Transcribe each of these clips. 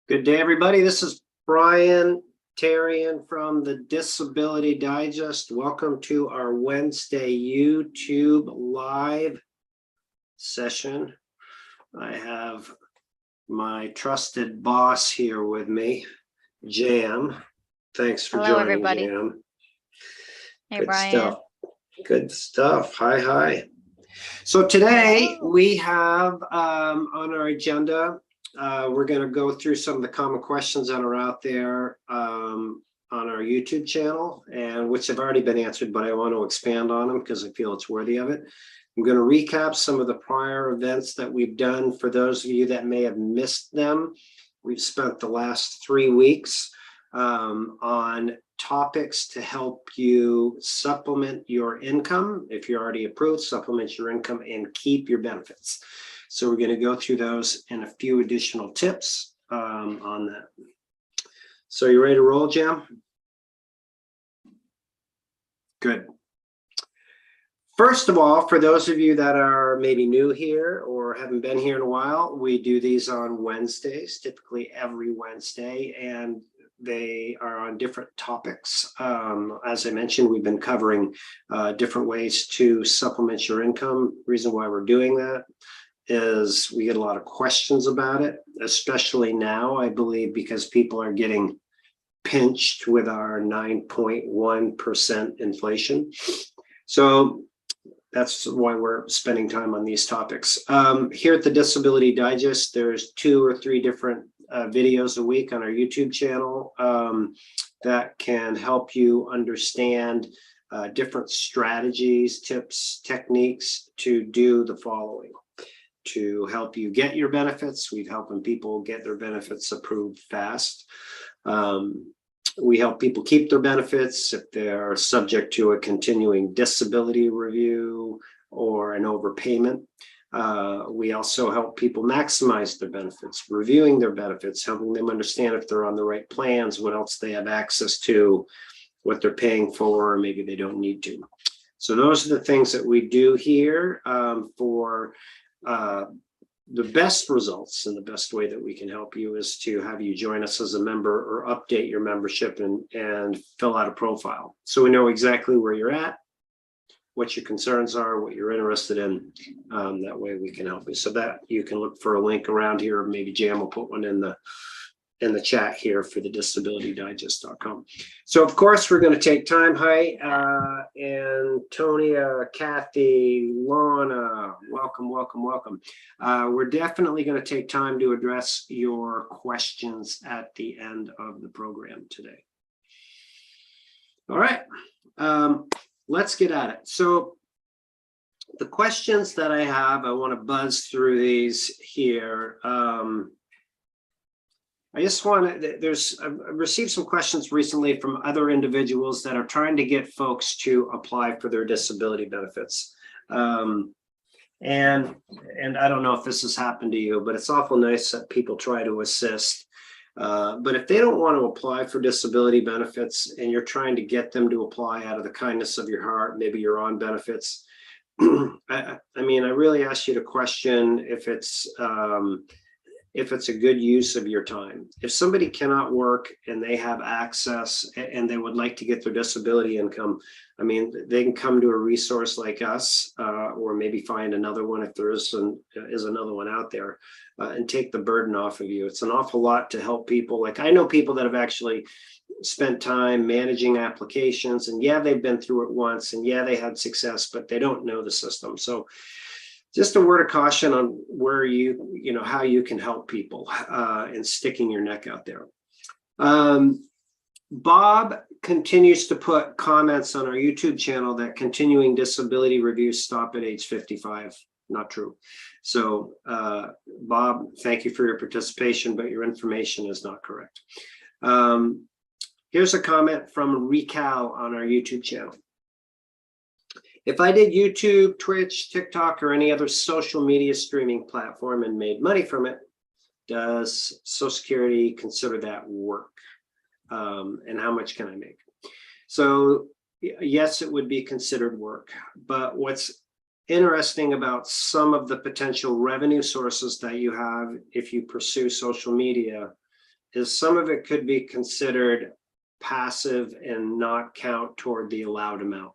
Good day, everybody. This is Brian Tarian from the Disability Digest. Welcome to our Wednesday YouTube live session. I have my trusted boss here with me, Jam. Thanks for joining, everybody. Jam. Hey, Good Brian. stuff. Good stuff. Hi. So today we have on our agenda, we're going to go through some of the common questions that are out there on our YouTube channel, and which have already been answered, but I want to expand on them because I feel it's worthy of it. I'm going to recap some of the prior events that we've done. For those of you that may have missed them, we've spent the last 3 weeks on topics to help you supplement your income. If you're already approved, supplement your income and keep your benefits. So we're going to go through those and a few additional tips on that. So you ready to roll, Jam? Good. First of all, for those of you that are maybe new here or haven't been here in a while, we do these on Wednesdays, typically every Wednesday, and they are on different topics. As I mentioned, we've been covering different ways to supplement your income. Reason why we're doing that is we get a lot of questions about it, especially now, I believe, because people are getting pinched with our 9.1% inflation. So that's why we're spending time on these topics. Here at the Disability Digest, there's 2 or 3 different videos a week on our YouTube channel that can help you understand different strategies, tips, techniques to do the following. To help you get your benefits. We've helping people get their benefits approved fast. We help people keep their benefits if they're subject to a continuing disability review or an overpayment. We also help people maximize their benefits, reviewing their benefits, helping them understand if they're on the right plans, what else they have access to, what they're paying for, or maybe they don't need to. So those are the things that we do here for the best results, and the best way that we can help you is to have you join us as a member or update your membership and fill out a profile. So we know exactly where you're at, what your concerns are, what you're interested in. That way we can help you. So that you can look for a link around here. Maybe Jam will put one in the chat here for the disabilitydigest.com. So of course we're going to take time. Hi, Antonia, Kathy, Lana, welcome. We're definitely going to take time to address your questions at the end of the program today. All right, let's get at it. So the questions that I have, I want to buzz through these here. I just want to, I've received some questions recently from other individuals that are trying to get folks to apply for their disability benefits. And I don't know if this has happened to you, but it's awful nice that people try to assist. But if they don't want to apply for disability benefits and you're trying to get them to apply out of the kindness of your heart, maybe you're on benefits. I mean, I really ask you to question if it's a good use of your time. If somebody cannot work and they have access and they would like to get their disability income, I mean, they can come to a resource like us, or maybe find another one if there is another one out there, and take the burden off of you. It's an awful lot to help people. Like, I know people that have actually spent time managing applications, and yeah, they've been through it once, and yeah, they had success, but they don't know the system. So just a word of caution on where how you can help people and sticking your neck out there. Bob continues to put comments on our YouTube channel that continuing disability reviews stop at age 55. Not true. So Bob, thank you for your participation, but your information is not correct. Here's a comment from Recal on our YouTube channel. If I did YouTube, Twitch, TikTok, or any other social media streaming platform and made money from it, does Social Security consider that work? And how much can I make? So yes, it would be considered work. But what's interesting about some of the potential revenue sources that you have if you pursue social media is some of it could be considered passive and not count toward the allowed amount,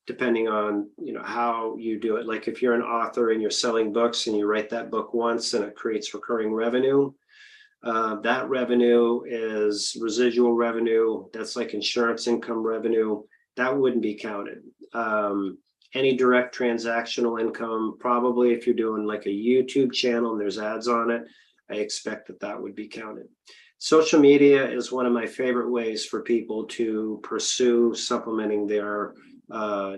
depending on, you know, how you do it. Like if you're an author and you're selling books and you write that book once and it creates recurring revenue, that revenue is residual revenue. That's like insurance income revenue. That wouldn't be counted. Any direct transactional income, probably if you're doing like a YouTube channel and there's ads on it, I expect that that would be counted. Social media is one of my favorite ways for people to pursue supplementing their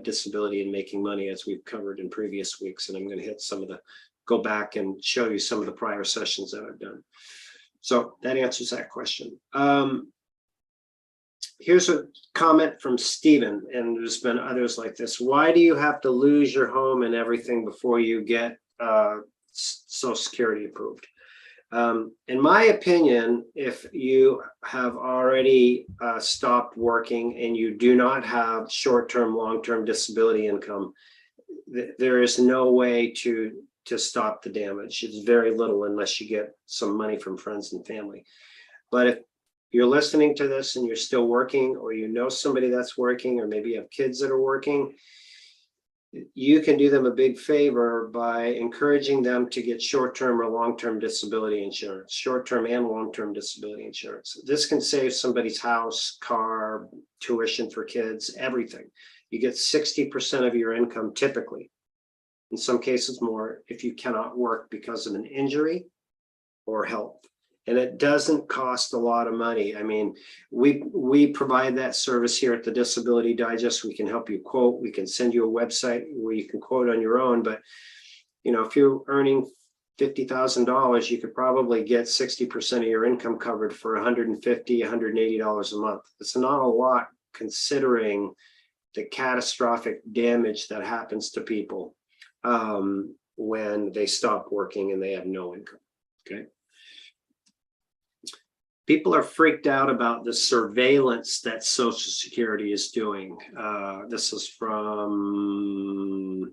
disability and making money, as we've covered in previous weeks. And I'm going to hit some of the, go back and show you some of the prior sessions that I've done. So that answers that question. Here's a comment from Stephen, and there's been others like this. Why do you have to lose your home and everything before you get Social Security approved? In my opinion, if you have already stopped working and you do not have short-term, long-term disability income, there is no way to stop the damage. It's very little unless you get some money from friends and family. But if you're listening to this and you're still working, or you know somebody that's working, or maybe you have kids that are working, you can do them a big favor by encouraging them to get short-term or long-term disability insurance, short-term and long-term disability insurance. This can save somebody's house, car, tuition for kids, everything. You get 60% of your income typically, in some cases more, if you cannot work because of an injury or health. And it doesn't cost a lot of money. I mean, we provide that service here at the Disability Digest. We can help you quote. We can send you a website where you can quote on your own. But, you know, if you're earning $50,000, you could probably get 60% of your income covered for $150, $180 a month. It's not a lot considering the catastrophic damage that happens to people when they stop working and they have no income. Okay. People are freaked out about the surveillance that Social Security is doing. This is from,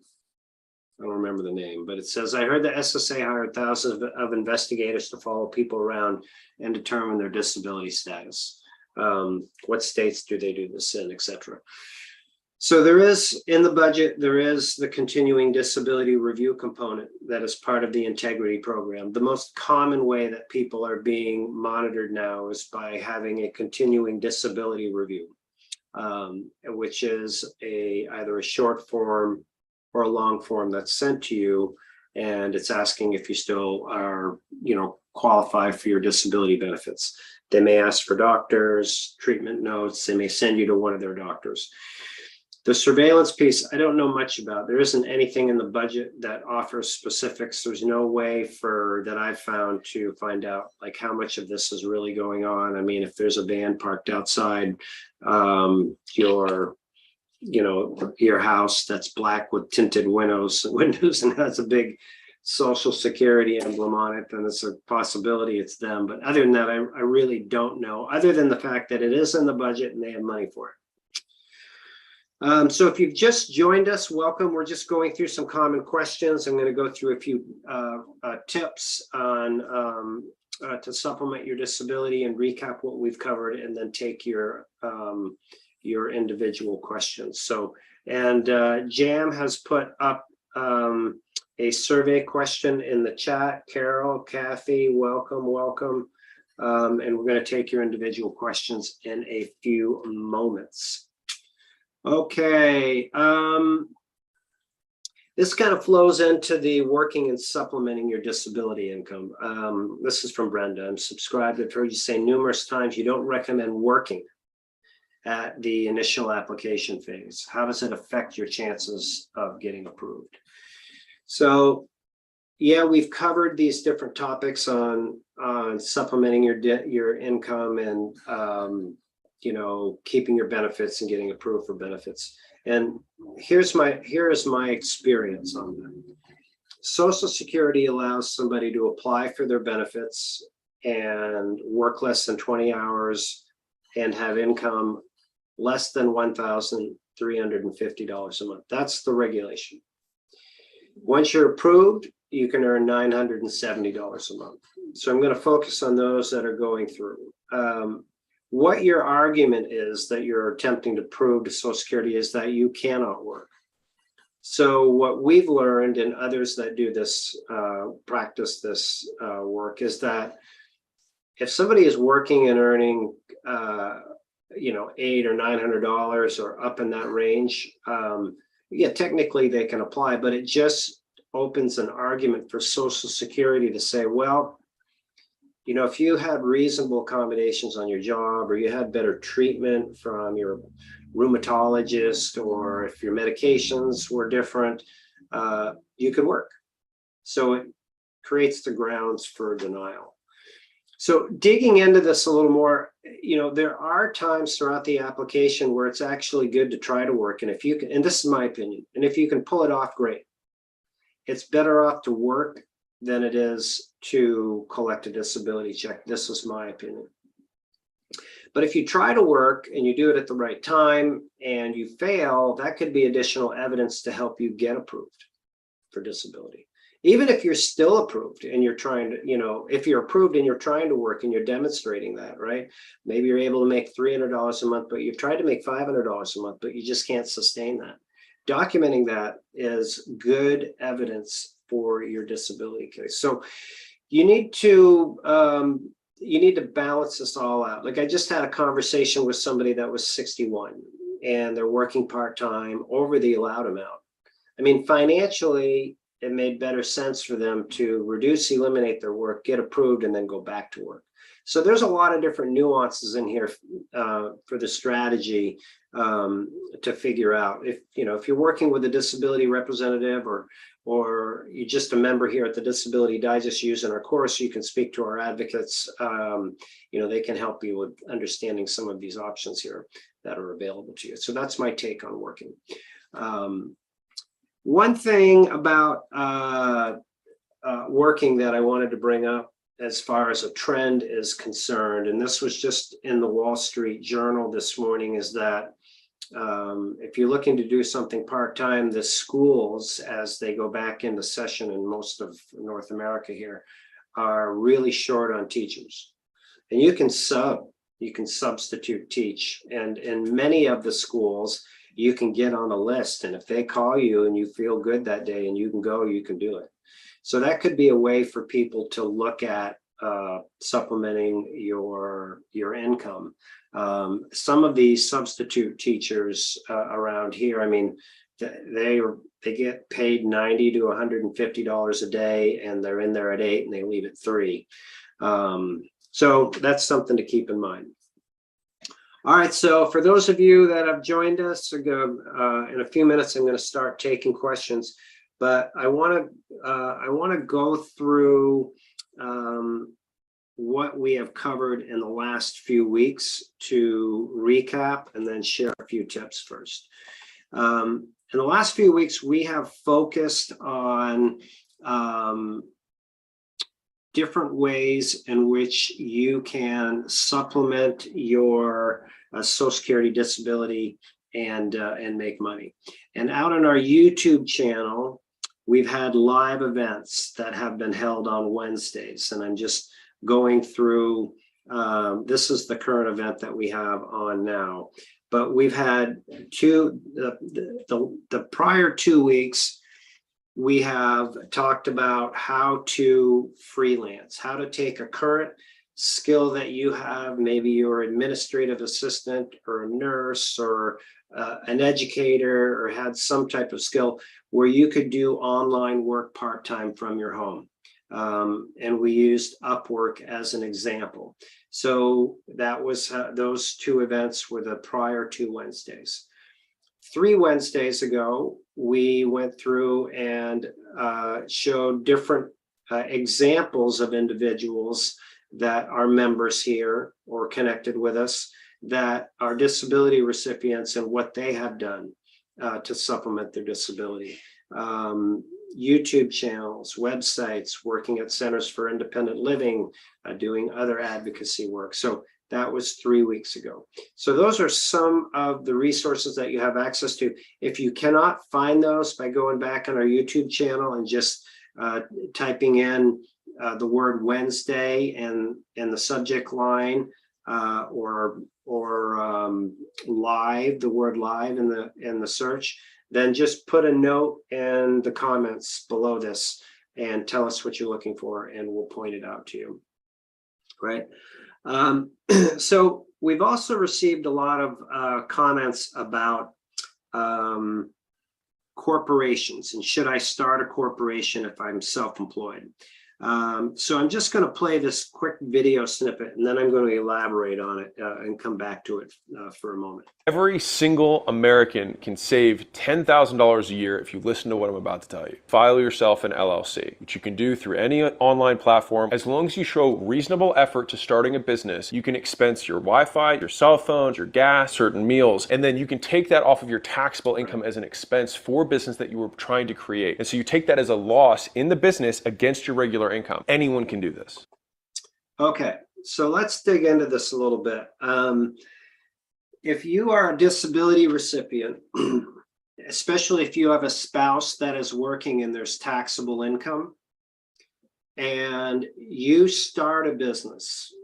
I don't remember the name, but it says, I heard the SSA hired thousands of investigators to follow people around and determine their disability status. What states do they do this in, etc. So there is, in the budget, there is the continuing disability review component that is part of the integrity program. The most common way that people are being monitored now is by having a continuing disability review, which is either a short form or a long form that's sent to you, and it's asking if you still are, you know, qualify for your disability benefits. They may ask for doctors, treatment notes. They may send you to one of their doctors. The surveillance piece, I don't know much about. There isn't anything in the budget that offers specifics. There's no way that I've found to find out like how much of this is really going on. I mean, if there's a van parked outside your house that's black with tinted windows and has a big Social Security emblem on it, then it's a possibility it's them. But other than that, I really don't know, other than the fact that it is in the budget and they have money for it. So if you've just joined us, welcome. We're just going through some common questions. I'm going to go through a few tips on to supplement your disability and recap what we've covered, and then take your individual questions. So, and Jam has put up a survey question in the chat. Carol, Kathy, welcome. And we're going to take your individual questions in a few moments. Okay, this kind of flows into the working and supplementing your disability income. This is from Brenda. I'm subscribed. I've heard you say numerous times you don't recommend working at the initial application phase. How does it affect your chances of getting approved? So, yeah, we've covered these different topics on supplementing your income and you know, keeping your benefits and getting approved for benefits. And here is my experience on that. Social Security allows somebody to apply for their benefits and work less than 20 hours and have income less than $1,350 a month. That's the regulation. Once you're approved, you can earn $970 a month. So I'm going to focus on those that are going through. What your argument is that you're attempting to prove to Social Security is that you cannot work. So what we've learned, and others that do this, practice this work, is that if somebody is working and earning, $800 or $900 or up in that range, yeah, technically they can apply, but it just opens an argument for Social Security to say, well, if you had reasonable accommodations on your job, or you had better treatment from your rheumatologist, or if your medications were different, you could work. So it creates the grounds for denial. So digging into this a little more, there are times throughout the application where it's actually good to try to work. And if you can, and this is my opinion, and if you can pull it off, great. It's better off to work than it is to collect a disability check. This is my opinion. But if you try to work and you do it at the right time and you fail, that could be additional evidence to help you get approved for disability. Even if you're still approved and you're trying to, if you're approved and you're trying to work and you're demonstrating that, right? Maybe you're able to make $300 a month, but you've tried to make $500 a month, but you just can't sustain that. Documenting that is good evidence for your disability case. So you need to balance this all out. Like I just had a conversation with somebody that was 61 and they're working part-time over the allowed amount. I mean, financially, it made better sense for them to eliminate their work, get approved, and then go back to work. So there's a lot of different nuances in here for the strategy to figure out. If you're working with a disability representative or you're just a member here at the Disability Digest using our course, you can speak to our advocates. They can help you with understanding some of these options here that are available to you. So that's my take on working. One thing about working that I wanted to bring up as far as a trend is concerned, and this was just in the Wall Street Journal this morning, is that if you're looking to do something part-time, the schools, as they go back into session in most of North America here, are really short on teachers. And you can substitute teach. And in many of the schools, you can get on a list. And if they call you and you feel good that day and you can go, you can do it. So that could be a way for people to look at supplementing your income. Some of these substitute teachers around here, I mean, they get paid $90 to $150 a day, and they're in there at 8 and they leave at 3. So that's something to keep in mind. All right, so for those of you that have joined us, in a few minutes, I'm going to start taking questions. But I want to go through what we have covered in the last few weeks to recap and then share a few tips first. In the last few weeks, we have focused on different ways in which you can supplement your Social Security disability and make money. And out on our YouTube channel, we've had live events that have been held on Wednesdays, and I'm just going through, this is the current event that we have on now, but we've had the prior 2 weeks, we have talked about how to freelance, how to take a current skill that you have, maybe you're an administrative assistant or a nurse or an educator, or had some type of skill where you could do online work part-time from your home. And we used Upwork as an example. So that was those 2 events were the prior 2 Wednesdays. 3 Wednesdays ago, we went through and showed different examples of individuals that are members here or connected with us that are disability recipients and what they have done to supplement their disability. YouTube channels, websites, working at Centers for Independent Living, doing other advocacy work. So that was 3 weeks ago. So those are some of the resources that you have access to. If you cannot find those by going back on our YouTube channel and just typing in the word Wednesday and the subject line, or live, the word live in the search, then just put a note in the comments below this and tell us what you're looking for, and we'll point it out to you. Right. So we've also received a lot of comments about corporations and should I start a corporation if I'm self-employed. So I'm just going to play this quick video snippet, and then I'm going to elaborate on it and come back to it for a moment. Every single American can save $10,000 a year if you listen to what I'm about to tell you. File yourself an LLC, which you can do through any online platform. As long as you show reasonable effort to starting a business, you can expense your Wi-Fi, your cell phones, your gas, certain meals, and then you can take that off of your taxable income as an expense for business that you were trying to create. And so you take that as a loss in the business against your regular income. Anyone can do this. Okay, so let's dig into this a little bit. If you are a disability recipient, especially if you have a spouse that is working and there's taxable income, and you start a business,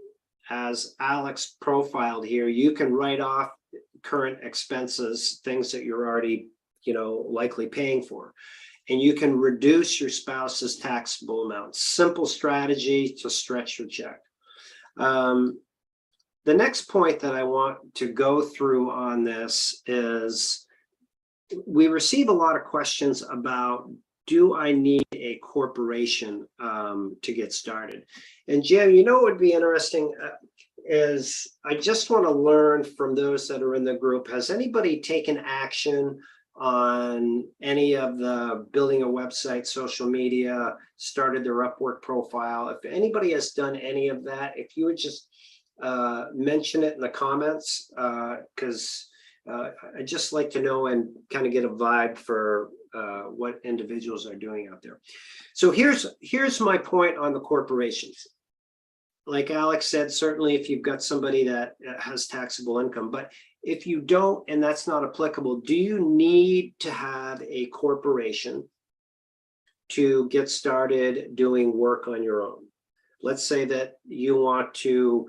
as Alex profiled here, you can write off current expenses, things that you're already, likely paying for, and you can reduce your spouse's taxable amount. Simple strategy to stretch your check. The next point that I want to go through on this is we receive a lot of questions about, do I need a corporation to get started? And Jim, what would be interesting is I just want to learn from those that are in the group, has anybody taken action on any of the building a website, social media, started their Upwork profile? If anybody has done any of that, if you would just mention it in the comments, because I'd just like to know and kind of get a vibe for what individuals are doing out there. So here's my point on the corporations. Like Alex said, certainly if you've got somebody that has taxable income, but if you don't, and that's not applicable, do you need to have a corporation to get started doing work on your own? Let's say that you want to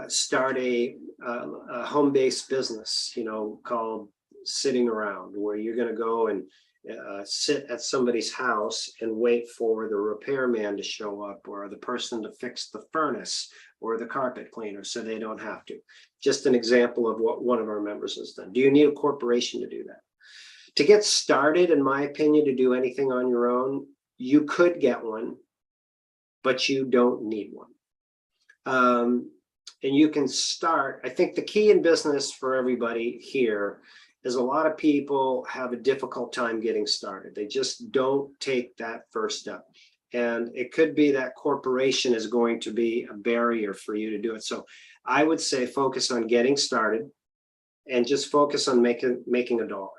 start a home-based business, called Sitting Around, where you're going to go and sit at somebody's house and wait for the repairman to show up, or the person to fix the furnace or the carpet cleaner so they don't have to. Just an example of what one of our members has done. Do you need a corporation to do that? To get started, in my opinion, to do anything on your own, you could get one, but you don't need one. And you can start. I think the key in business for everybody here is a lot of people have a difficult time getting started. They just don't take that first step. And it could be that corporation is going to be a barrier for you to do it. So I would say focus on getting started and just focus on making a dollar.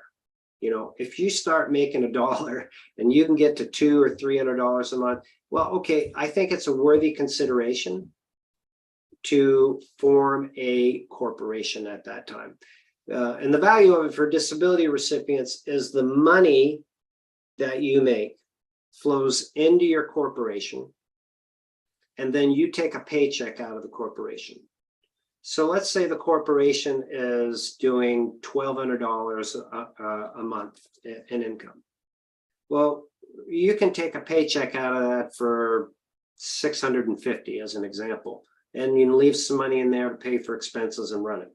If you start making a dollar and you can get to $200 or $300 a month, well, okay, I think it's a worthy consideration to form a corporation at that time. And the value of it for disability recipients is the money that you make flows into your corporation, and then you take a paycheck out of the corporation. So let's say the corporation is doing $1,200 a month in income. Well, you can take a paycheck out of that for $650 as an example, and you can leave some money in there to pay for expenses and run it.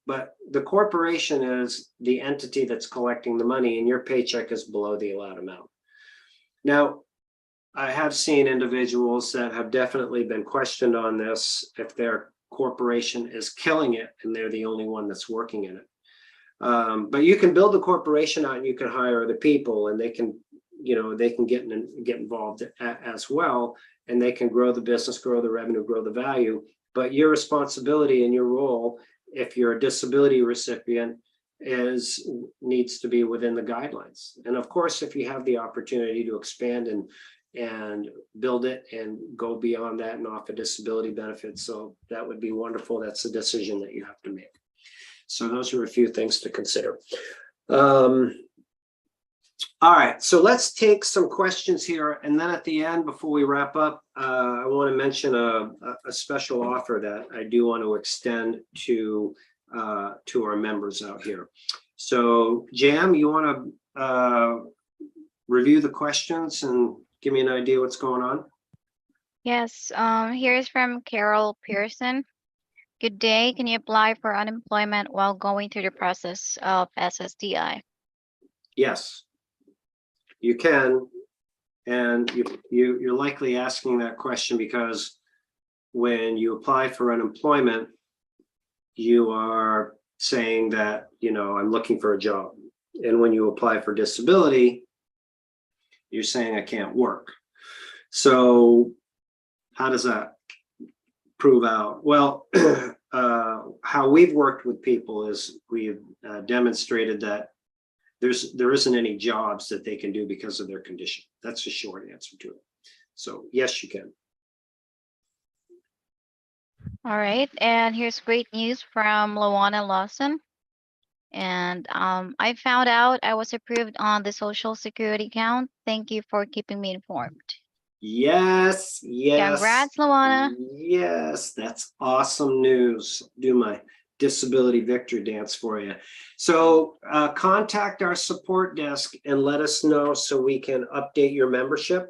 But the corporation is the entity that's collecting the money, and your paycheck is below the allowed amount. Now, I have seen individuals that have definitely been questioned on this, if their corporation is killing it and they're the only one that's working in it. But you can build a corporation out and you can hire other people, and they can, they can get involved as well, and they can grow the business, grow the revenue, grow the value. But your responsibility and your role, if you're a disability recipient, needs to be within the guidelines. And of course, if you have the opportunity to expand and build it and go beyond that and offer disability benefits, so that would be wonderful. That's a decision that you have to make. So those are a few things to consider. All right, so let's take some questions here, and then at the end, before we wrap up, I want to mention a special offer that I do want to extend to our members out here. So, Jam, you want to review the questions and give me an idea what's going on? Yes, here's from Carol Pearson. Good day. Can you apply for unemployment while going through the process of SSDI? Yes, you can. And you're likely asking that question because when you apply for unemployment, you are saying that, I'm looking for a job. And when you apply for disability, you're saying I can't work. So how does that prove out? Well, how we've worked with people is we've demonstrated that there isn't any jobs that they can do because of their condition. That's the short answer to it. So yes, you can. All right, and here's great news from Luana Lawson. And I found out I was approved on the Social Security account. Thank you for keeping me informed. Yes, yes. Congrats, Luana. Yes, that's awesome news. Do my disability victory dance for you. So contact our support desk and let us know so we can update your membership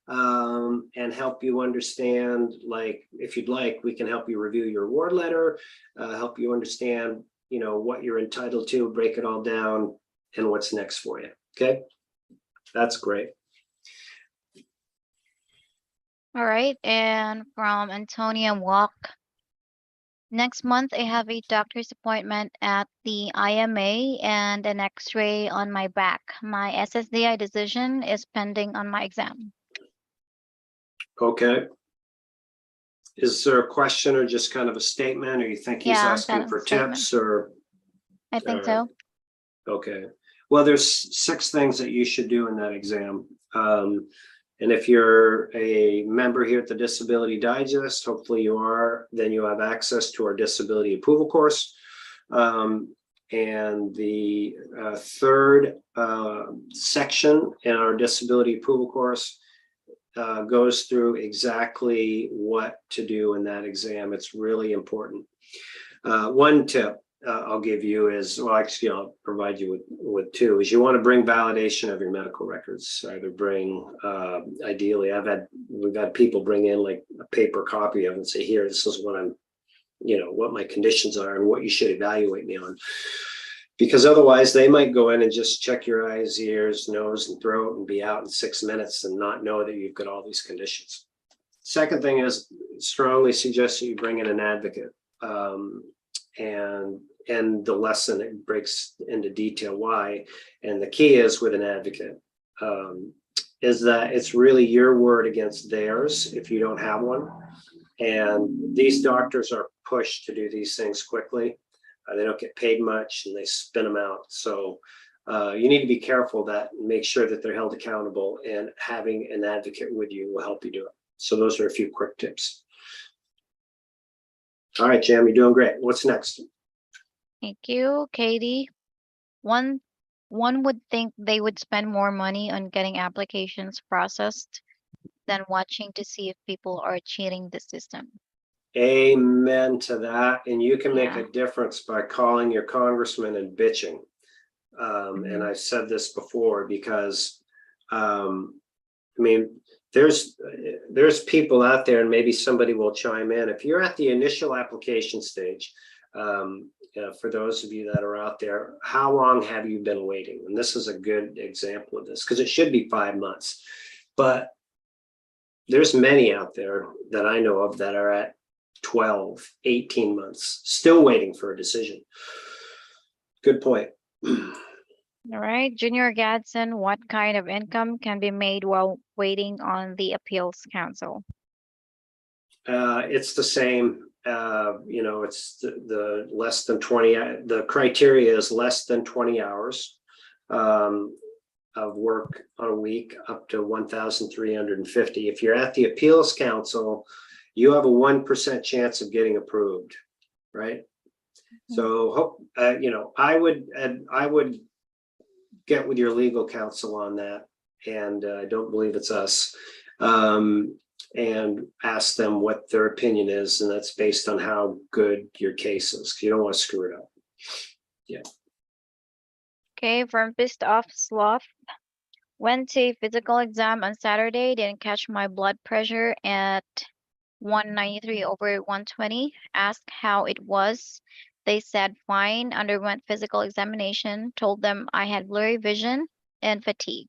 and help you understand, like, if you'd like, we can help you review your award letter, help you understand, what you're entitled to, break it all down, and what's next for you. Okay, that's great. All right, and from Antonia Walk. Next month, I have a doctor's appointment at the IMA and an X-ray on my back. My SSDI decision is pending on my exam. Okay. Is there a question or just kind of a statement? Or you think he's Yeah, asking kind of for a statement. tips or? I think so. Okay. Well, there's 6 things that you should do in that exam. And if you're a member here at the Disability Digest, hopefully you are, then you have access to our disability approval course. And the third section in our disability approval course goes through exactly what to do in that exam. It's really important. One tip I'll give you is, well, actually, I'll provide you with 2, is you want to bring validation of your medical records. Either bring, ideally, we've had people bring in like a paper copy of it and say, here, this is what I'm, what my conditions are and what you should evaluate me on. Because otherwise they might go in and just check your eyes, ears, nose, and throat and be out in 6 minutes and not know that you've got all these conditions. Second thing is, strongly suggest that you bring in an advocate. And the lesson, it breaks into detail why. And the key is with an advocate, is that it's really your word against theirs if you don't have one. And these doctors are pushed to do these things quickly. They don't get paid much and they spin them out. So you need to be careful that, make sure that they're held accountable, and having an advocate with you will help you do it. So those are a few quick tips. All right, Jam, you're doing great. What's next? Thank you, Katie. One would think they would spend more money on getting applications processed than watching to see if people are cheating the system. Amen to that. And you can make Yeah. a difference by calling your congressman and bitching. And I've said this before because, there's people out there, and maybe somebody will chime in. If you're at the initial application stage, for those of you that are out there, how long have you been waiting? And this is a good example of this, because it should be 5 months. But there's many out there that I know of that are at 12, 18 months, still waiting for a decision. Good point. All right, Junior Gadsden, what kind of income can be made while waiting on the appeals council? It's the same. It's the less than 20. The criteria is less than 20 hours of work on a week, up to 1,350. If you're at the appeals council, you have a 1% chance of getting approved, right? So, I would get with your legal counsel on that, and I don't believe it's us. And ask them what their opinion is, and that's based on how good your case is. 'Cause you don't want to screw it up. Okay, from Pissed Off Sloth. Went to physical exam on Saturday, didn't catch my blood pressure at 193/120. Asked how it was. They said fine, underwent physical examination, told them I had blurry vision and fatigue.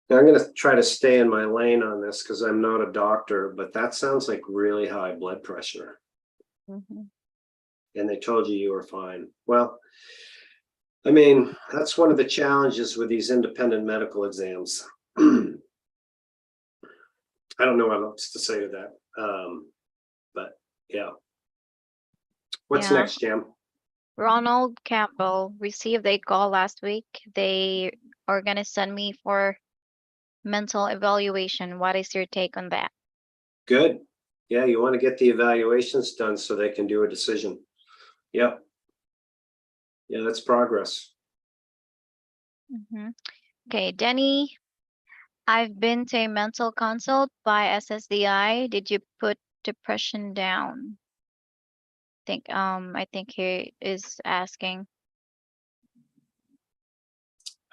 Now, I'm going to try to stay in my lane on this because I'm not a doctor, but that sounds like really high blood pressure. Mhm. And they told you were fine. Well, I mean, that's one of the challenges with these independent medical exams. I don't know what else to say to that. But yeah. What's Yeah. next, Jam? Ronald Campbell received a call last week. They are going to send me for mental evaluation. What is your take on that? Good. Yeah, you want to get the evaluations done so they can do a decision. Yep. Yeah, that's progress. Okay, Denny, I've been to a mental consult by SSDI. Did you put depression down? I think he is asking.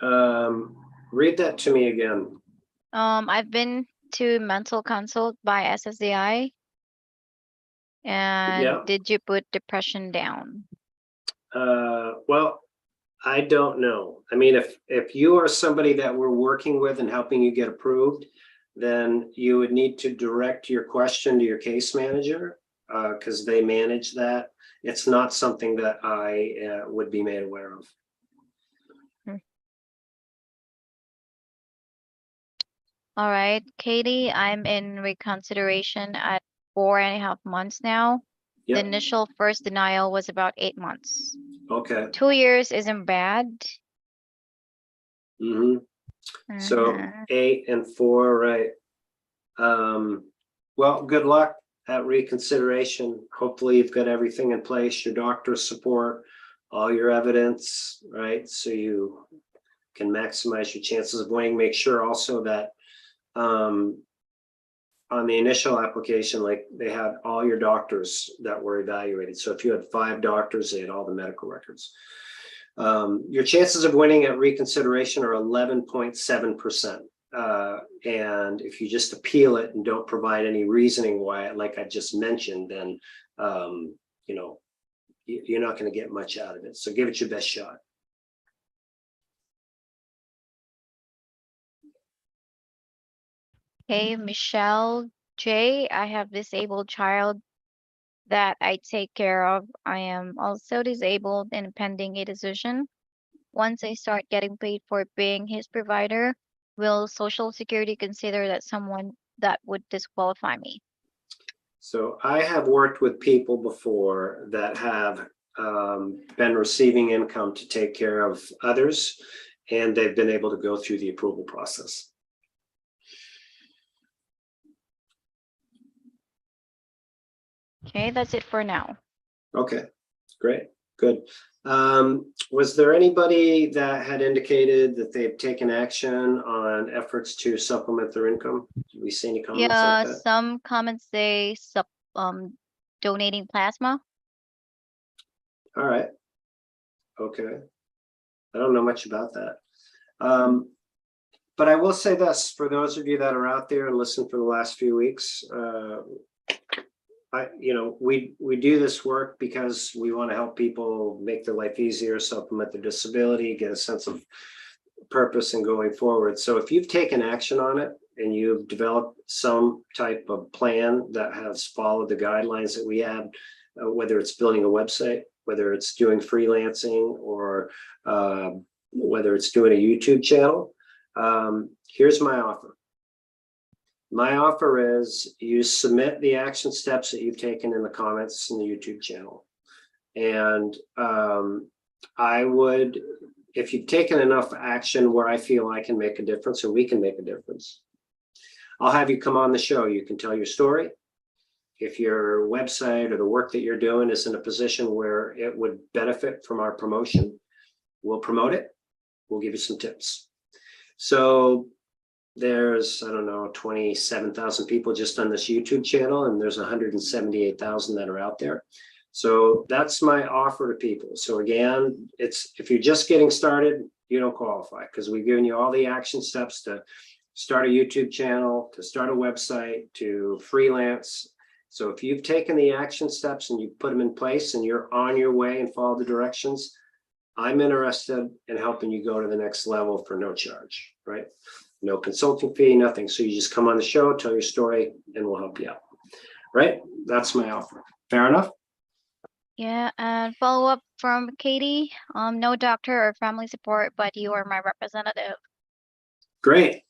Read that to me again. I've been to mental consult by SSDI. And Yeah. did you put depression down? Well, I don't know. I mean, if you are somebody that we're working with and helping you get approved, then you would need to direct your question to your case manager, because they manage that. It's not something that I would be made aware of. All right, Katie, I'm in reconsideration at 4.5 months now. The Yep. initial first denial was about 8 months. Okay. 2 years isn't bad. So 8 and 4, right? Well, good luck at reconsideration. Hopefully you've got everything in place, your doctor's support, all your evidence, right? So you can maximize your chances of winning. Make sure also that on the initial application, like they had all your doctors that were evaluated. So if you had 5 doctors, they had all the medical records. Your chances of winning at reconsideration are 11.7%. And if you just appeal it and don't provide any reasoning why, like I just mentioned, then you know, you're not going to get much out of it. So give it your best shot. Hey, Michelle J, I have disabled child that I take care of. I am also disabled and pending a decision. Once I start getting paid for being his provider, will Social Security consider that someone that would disqualify me? So I have worked with people before that have been receiving income to take care of others, and they've been able to go through the approval process. Okay, that's it for now. Okay, great, good. Was there anybody that had indicated that they've taken action on efforts to supplement their income? Did we see any comments Yeah, like that? some comments say donating plasma. All right. Okay. I don't know much about that. But I will say this, for those of you that are out there and listen for the last few weeks, we do this work because we want to help people make their life easier, supplement their disability, get a sense of purpose and going forward. So if you've taken action on it and you've developed some type of plan that has followed the guidelines that we have, whether it's building a website, whether it's doing freelancing, or whether it's doing a YouTube channel, here's my offer. My offer is you submit the action steps that you've taken in the comments in the YouTube channel. And I would, if you've taken enough action where I feel I can make a difference or we can make a difference, I'll have you come on the show. You can tell your story. If your website or the work that you're doing is in a position where it would benefit from our promotion, we'll promote it. we'll give you some tips. So there's, I don't know, 27,000 people just on this YouTube channel, and there's 178,000 that are out there. So that's my offer to people. So again, it's, if you're just getting started, you don't qualify, because we've given you all the action steps to start a YouTube channel, to start a website, to freelance. So if you've taken the action steps and you put them in place and you're on your way and follow the directions, I'm interested in helping you go to the next level for no charge, right? No consulting fee, nothing. So you just come on the show, tell your story, and we'll help you out, right? That's my offer. Fair enough? Yeah, and follow up from Katie. No doctor or family support, but you are my representative. Great.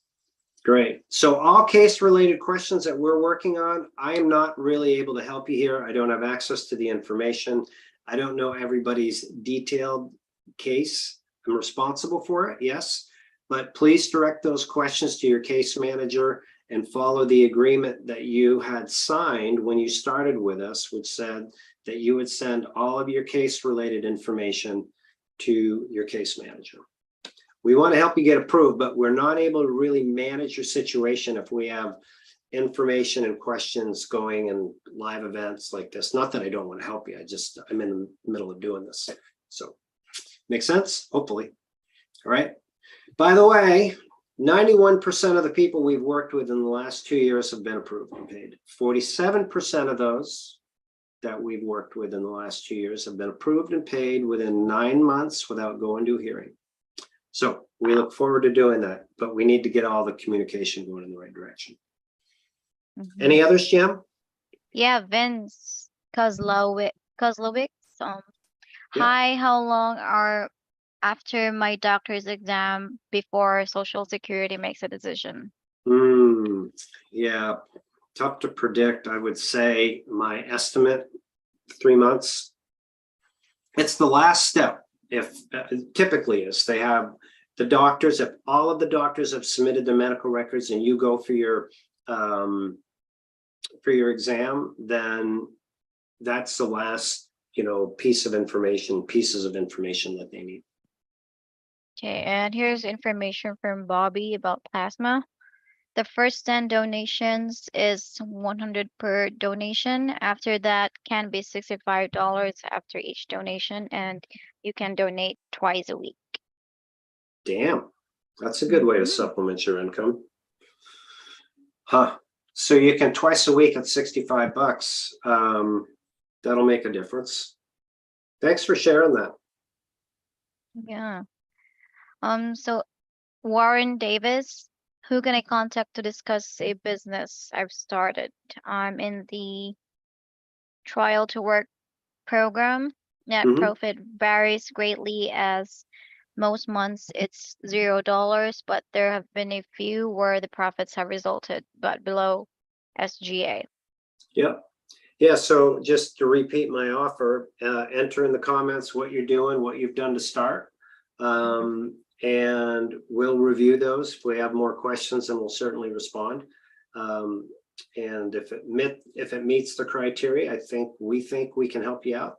Great. So all case related questions that we're working on, I am not really able to help you here. I don't have access to the information. I don't know everybody's detailed case. I'm responsible for it, yes, but please direct those questions to your case manager and follow the agreement that you had signed when you started with us, which said that you would send all of your case related information to your case manager. We want to help you get approved, but we're not able to really manage your situation if we have information and questions going in live events like this. Not that I don't want to help you, I'm in the middle of doing this. So, make sense? Hopefully. All right. By the way, 91% of the people we've worked with in the last 2 years have been approved and paid. 47% of those that we've worked with in the last 2 years have been approved and paid within 9 months without going to a hearing. So we look forward to doing that, but we need to get all the communication going in the right direction. Any others, Jim? Yeah, Vince Kozlowicz. Yeah. Hi, how long are after my doctor's exam before Social Security makes a decision? Yeah, tough to predict. I would say my estimate, 3 months. It's the last step. If typically is, they have the doctors, if all of the doctors have submitted their medical records and you go for your exam, then that's the last, pieces of information that they need. Okay, and here's information from Bobby about plasma. The first 10 donations is 100 per donation. After that can be $65 after each donation, and you can donate twice a week. Damn, that's a good way to supplement your income. Huh. So you can twice a week at $65. That'll make a difference. Thanks for sharing that. Yeah. So Warren Davis, who can I contact to discuss a business I've started? I'm in the trial to work program. Net profit varies greatly, as most months it's $0, but there have been a few where the profits have resulted, but below SGA. Yeah, so just to repeat my offer, enter in the comments what you're doing, what you've done to start. And we'll review those. If we have more questions, then we'll certainly respond. And if it meets the criteria, we think we can help you out.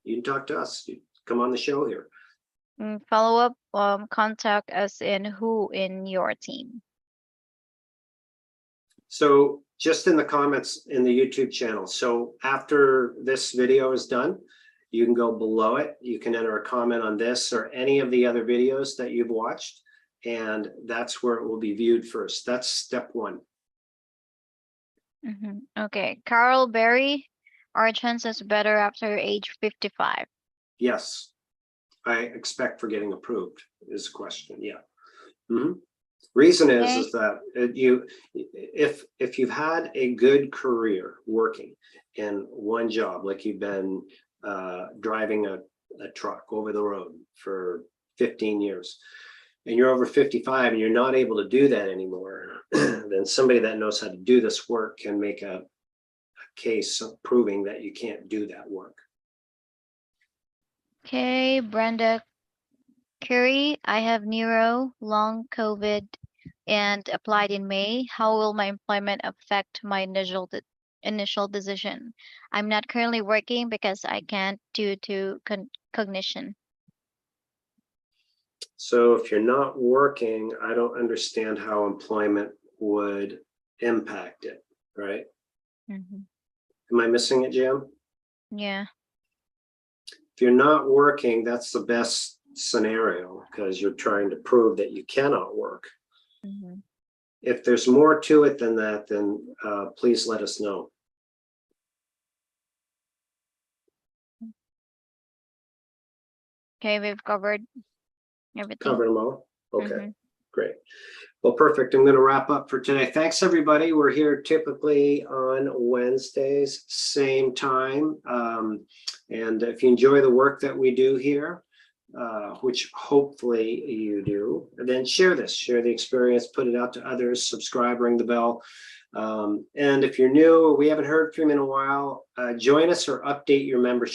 You can talk to us. You come on the show here. Follow up, contact us in who in your team. So just in the comments in the YouTube channel. So after this video is done, you can go below it. You can enter a comment on this or any of the other videos that you've watched, and that's where it will be viewed first. That's step one. Okay, Carl Berry, are chances better after age 55? Yes, I expect for getting approved is the question. Yeah. Reason is that if you've had a good career working in one job, like you've been driving a truck over the road for 15 years, and you're over 55 and you're not able to do that anymore, then somebody that knows how to do this work can make a case proving that you can't do that work. Okay, Brenda Curry, I have neuro, long COVID, and applied in May. How will my employment affect my initial decision? I'm not currently working because I can't due to cognition. So if you're not working, I don't understand how employment would impact it, right? Mhm. Am I missing it, Jim? Yeah. If you're not working, that's the best scenario because you're trying to prove that you cannot work. Mhm. If there's more to it than that, then please let us know. Okay, we've covered everything. Cover them all? Okay, Mhm. great. Well, perfect. I'm going to wrap up for today. Thanks, everybody. We're here typically on Wednesdays, same time. And if you enjoy the work that we do here, which hopefully you do, then share this, share the experience, put it out to others, subscribe, ring the bell. And if you're new or we haven't heard from you in a while, join us or update your membership.